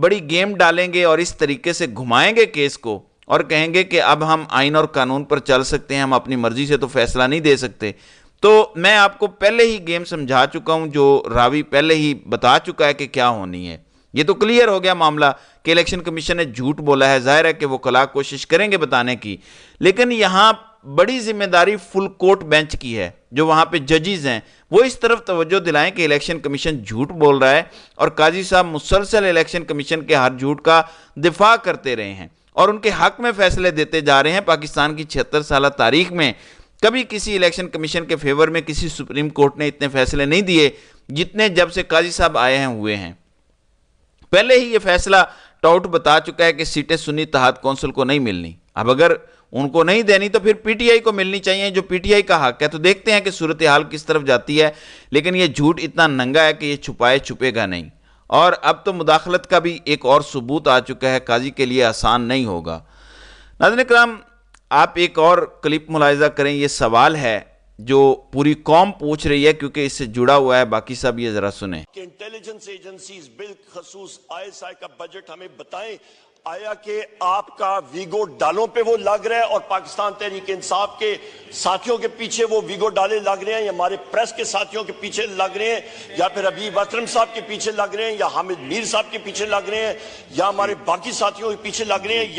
بڑی گیم ڈالیں گے اور اس طریقے سے گھمائیں گے کیس کو اور کہیں گے کہ اب ہم آئین اور قانون پر چل سکتے ہیں، ہم اپنی مرضی سے تو فیصلہ نہیں دے سکتے، تو میں آپ کو پہلے ہی گیم سمجھا چکا ہوں، جو راوی پہلے ہی بتا چکا ہے کہ کیا ہونی ہے۔ یہ تو کلیئر ہو گیا معاملہ کہ الیکشن کمیشن نے جھوٹ بولا ہے، ظاہر ہے کہ وہ کلا کوشش کریں گے بتانے کی، لیکن یہاں بڑی ذمہ داری فل کورٹ بینچ کی ہے، جو وہاں پہ ججز ہیں وہ اس طرف توجہ دلائیں کہ الیکشن کمیشن جھوٹ بول رہا ہے، اور قاضی صاحب مسلسل الیکشن کمیشن کے ہر جھوٹ کا دفاع کرتے رہے ہیں اور ان کے حق میں فیصلے دیتے جا رہے ہیں۔ پاکستان کی 76 سالہ تاریخ میں کبھی کسی الیکشن کمیشن کے فیور میں کسی سپریم کورٹ نے اتنے فیصلے نہیں دیے جتنے جب سے قاضی صاحب آئے ہیں ہوئے ہیں۔ پہلے ہی یہ فیصلہ ٹاؤٹ بتا چکا ہے کہ سیٹیں سنی اتحاد کونسل کو نہیں ملنی، اب اگر ان کو نہیں دینی تو پھر پی ٹی آئی کو ملنی چاہیے، جو پی ٹی آئی کا حق ہے۔ تو دیکھتے ہیں کہ صورتحال کس طرف جاتی ہے، لیکن یہ جھوٹ اتنا ننگا ہے کہ یہ چھپائے چھپے گا نہیں، اور اب تو مداخلت کا بھی ایک اور ثبوت آ چکا ہے، قاضی کے لیے آسان نہیں ہوگا۔ ناظرین کرام، آپ ایک اور کلپ ملاحظہ کریں، یہ سوال ہے جو پوری قوم پوچھ رہی ہے کیونکہ اس سے جڑا ہوا ہے، باقی سب یہ ذرا سنیں۔ کہ انٹیلیجنس ایجنسیز بالخصوص آئی ایس آئی کا بجٹ ہمیں بتائیں، آیا کہ آپ کا ویگو ڈالوں پہ وہ لگ رہا ہے اور پاکستان تحریک انصاف کے ساتھیوں کے پیچھے وہ ویگو ڈالے لگ رہے ہیں، یا ہمارے پریس کے ساتھیوں کے پیچھے لگ رہے ہیں، یا پھر حبیب اکرم صاحب کے پیچھے لگ رہے ہیں، یا حامد میر صاحب کے پیچھے لگ رہے ہیں، یا ہمارے باقی ساتھیوں کے پیچھے لگ رہے ہیں،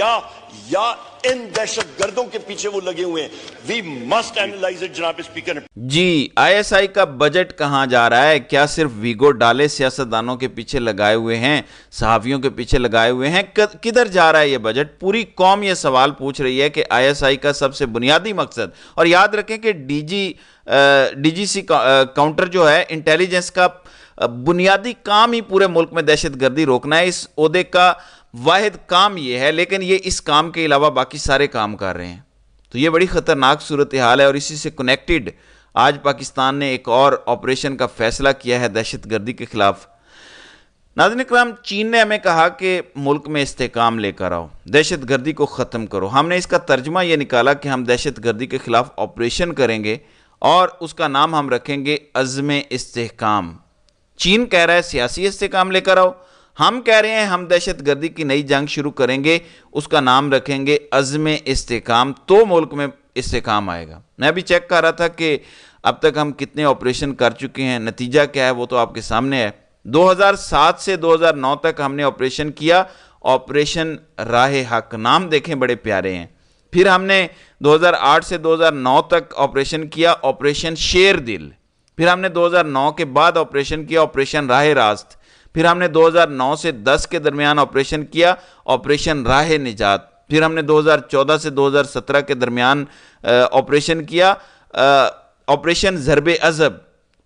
یا ان دہشت گردوں کے پیچھے وہ لگے ہوئے ہیں۔ وی مسٹ اینالائز اٹ جناب اسپیکر۔ جی، آئی ایس آئی کا بجٹ کہاں جا رہا ہے؟ کیا صرف ویگو ڈالے سیاستدانوں کے پیچھے لگائے ہوئے ہیں، صحافیوں کے پیچھے لگائے ہوئے ہیں؟ کدھر جا رہا ہے یہ بجٹ؟ پوری قوم یہ سوال پوچھ رہی ہے کہ آئی ایس آئی کا سب سے بنیادی مقصد، اور یاد رکھیں کہ ڈی جی سی کاؤنٹر جو ہے انٹیلیجنس کا بنیادی کام ہی پورے ملک میں دہشت گردی روکنا ہے، اس عہدے کا واحد کام یہ ہے، لیکن یہ اس کام کے علاوہ باقی سارے کام کر رہے ہیں۔ تو یہ بڑی خطرناک صورتحال ہے، اور اسی سے کنیکٹڈ آج پاکستان نے ایک اور آپریشن کا فیصلہ کیا ہے دہشت گردی کے خلاف۔ ناظرین کرام، چین نے ہمیں کہا کہ ملک میں استحکام لے کر آؤ، دہشت گردی کو ختم کرو۔ ہم نے اس کا ترجمہ یہ نکالا کہ ہم دہشت گردی کے خلاف آپریشن کریں گے، اور اس کا نام ہم رکھیں گے عزم استحکام۔ چین کہہ رہا ہے سیاسی استحکام لے کر آؤ، ہم کہہ رہے ہیں ہم دہشت گردی کی نئی جنگ شروع کریں گے، اس کا نام رکھیں گے عزم استحکام، تو ملک میں استحکام آئے گا۔ میں بھی چیک کر رہا تھا کہ اب تک ہم کتنے آپریشن کر چکے ہیں، نتیجہ کیا ہے وہ تو آپ کے سامنے ہے۔ 2007 سے 2009 تک ہم نے آپریشن کیا، آپریشن راہ حق، نام دیکھیں بڑے پیارے ہیں۔ پھر ہم نے 2008 سے 2009 تک آپریشن کیا، آپریشن شیر دل۔ پھر ہم نے 2009 کے بعد آپریشن کیا، آپریشن راہ راست۔ پھر ہم نے 2009 سے 10 کے درمیان آپریشن کیا، آپریشن راہ نجات۔ پھر ہم نے 2014 سے 2017 کے درمیان آپریشن کیا، آپریشن ضرب عضب۔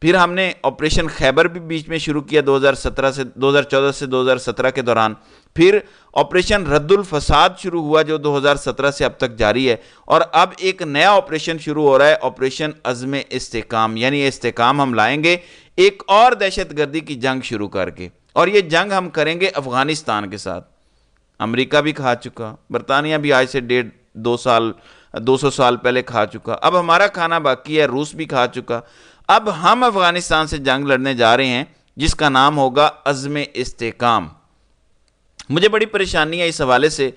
پھر ہم نے آپریشن خیبر بھی بیچ میں شروع کیا 2014 سے 2017 کے دوران۔ پھر آپریشن رد الفساد شروع ہوا جو 2017 سے اب تک جاری ہے، اور اب ایک نیا آپریشن شروع ہو رہا ہے، آپریشن عزم استحکام، یعنی استحکام ہم لائیں گے ایک اور دہشت گردی کی جنگ شروع کر کے، اور یہ جنگ ہم کریں گے افغانستان کے ساتھ۔ امریکہ بھی کھا چکا، برطانیہ بھی آج سے 200 سال پہلے کھا چکا، اب ہمارا کھانا باقی ہے، روس بھی کھا چکا۔ اب ہم افغانستان سے جنگ لڑنے جا رہے ہیں جس کا نام ہوگا عزم استحکام۔ مجھے بڑی پریشانی ہے اس حوالے سے،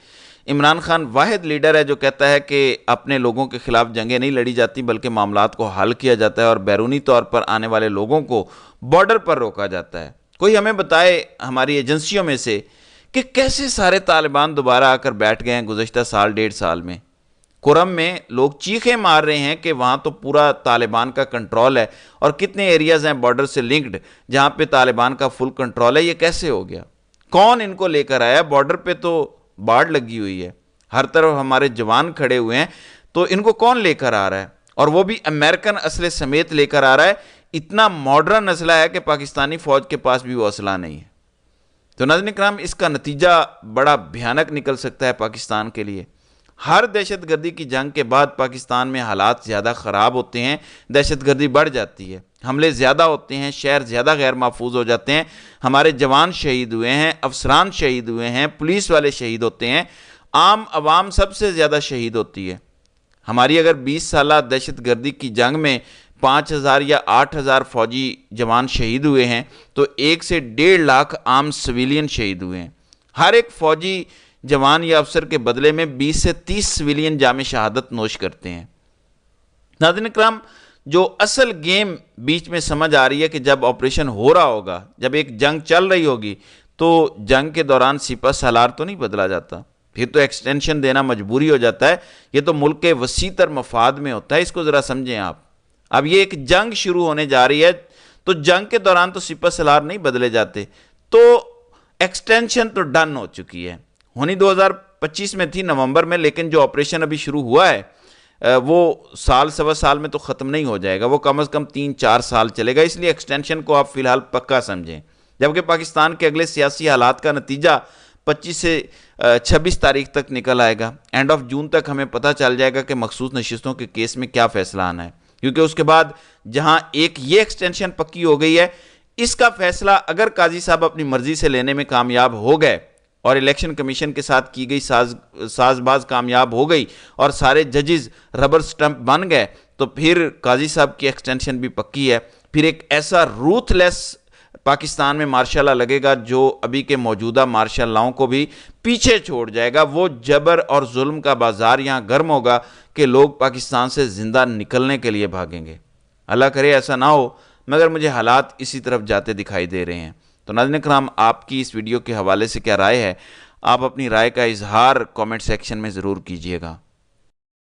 عمران خان واحد لیڈر ہے جو کہتا ہے کہ اپنے لوگوں کے خلاف جنگیں نہیں لڑی جاتی بلکہ معاملات کو حل کیا جاتا ہے، اور بیرونی طور پر آنے والے لوگوں کو بارڈر پر روکا جاتا ہے۔ کوئی ہمیں بتائے ہماری ایجنسیوں میں سے کہ کیسے سارے طالبان دوبارہ آ کر بیٹھ گئے ہیں گزشتہ سال 1.5 سال میں۔ کرم میں لوگ چیخیں مار رہے ہیں کہ وہاں تو پورا طالبان کا کنٹرول ہے، اور کتنے ایریاز ہیں بارڈر سے لنکڈ جہاں پہ طالبان کا فل کنٹرول ہے۔ یہ کیسے ہو گیا؟ کون ان کو لے کر آیا؟ بارڈر پہ تو باڑ لگی ہوئی ہے، ہر طرف ہمارے جوان کھڑے ہوئے ہیں، تو ان کو کون لے کر آ رہا ہے؟ اور وہ بھی امریکن اسلحے سمیت لے کر آ رہا ہے۔ اتنا ماڈرن اسلحہ ہے کہ پاکستانی فوج کے پاس بھی وہ اسلحہ نہیں ہے۔ تو ناظرین کرام، اس کا نتیجہ بڑا بھیانک نکل سکتا ہے پاکستان کے لیے۔ ہر دہشت گردی کی جنگ کے بعد پاکستان میں حالات زیادہ خراب ہوتے ہیں، دہشت گردی بڑھ جاتی ہے، حملے زیادہ ہوتے ہیں، شہر زیادہ غیر محفوظ ہو جاتے ہیں، ہمارے جوان شہید ہوئے ہیں، افسران شہید ہوئے ہیں، پولیس والے شہید ہوتے ہیں، عام عوام سب سے زیادہ شہید ہوتی ہے۔ ہماری اگر 20 سالہ دہشت گردی کی جنگ میں 5000 یا 8000 فوجی جوان شہید ہوئے ہیں تو 1 سے 1.5 لاکھ عام سویلین شہید ہوئے ہیں۔ ہر ایک فوجی جوان یا افسر کے بدلے میں 20 سے 30 سویلین جام شہادت نوش کرتے ہیں۔ ناظرین کرام، جو اصل گیم بیچ میں سمجھ آ رہی ہے کہ جب آپریشن ہو رہا ہوگا، جب ایک جنگ چل رہی ہوگی، تو جنگ کے دوران سپہ سالار تو نہیں بدلا جاتا، پھر تو ایکسٹینشن دینا مجبوری ہو جاتا ہے۔ یہ تو ملک کے وسیع تر مفاد میں ہوتا ہے، اس کو ذرا سمجھیں آپ۔ اب یہ ایک جنگ شروع ہونے جا رہی ہے، تو جنگ کے دوران تو سپہ سالار نہیں بدلے جاتے، تو ایکسٹینشن تو ڈن ہو چکی ہے، ہونی 2025 میں تھی نومبر میں، لیکن جو آپریشن ابھی شروع ہوا ہے وہ سال سوا سال میں تو ختم نہیں ہو جائے گا، وہ کم از کم 3-4 سال چلے گا، اس لیے ایکسٹینشن کو آپ فی الحال پکا سمجھیں۔ جبکہ پاکستان کے اگلے سیاسی حالات کا نتیجہ 25 سے 26 تاریخ تک نکل آئے گا، اینڈ آف جون تک ہمیں پتہ چل جائے گا کہ مخصوص نشستوں کے کیس میں کیا فیصلہ آنا ہے، کیونکہ اس کے بعد جہاں ایک یہ ایکسٹینشن پکی ہو گئی ہے، اس کا فیصلہ اگر قاضی صاحب اپنی مرضی سے لینے میں کامیاب ہو گئے اور الیکشن کمیشن کے ساتھ کی گئی ساز باز کامیاب ہو گئی اور سارے ججز ربر سٹمپ بن گئے، تو پھر قاضی صاحب کی ایکسٹینشن بھی پکی ہے۔ پھر ایک ایسا روتھ لیس پاکستان میں مارشل لا لگے گا جو ابھی کے موجودہ مارشل لاؤں کو بھی پیچھے چھوڑ جائے گا۔ وہ جبر اور ظلم کا بازار یہاں گرم ہوگا کہ لوگ پاکستان سے زندہ نکلنے کے لیے بھاگیں گے۔ اللہ کرے ایسا نہ ہو، مگر مجھے حالات اسی طرف جاتے دکھائی دے رہے ہیں۔ تو ناظرین کرام، آپ کی اس ویڈیو کے حوالے سے کیا رائے ہے؟ آپ اپنی رائے کا اظہار کامنٹ سیکشن میں ضرور کیجئے گا۔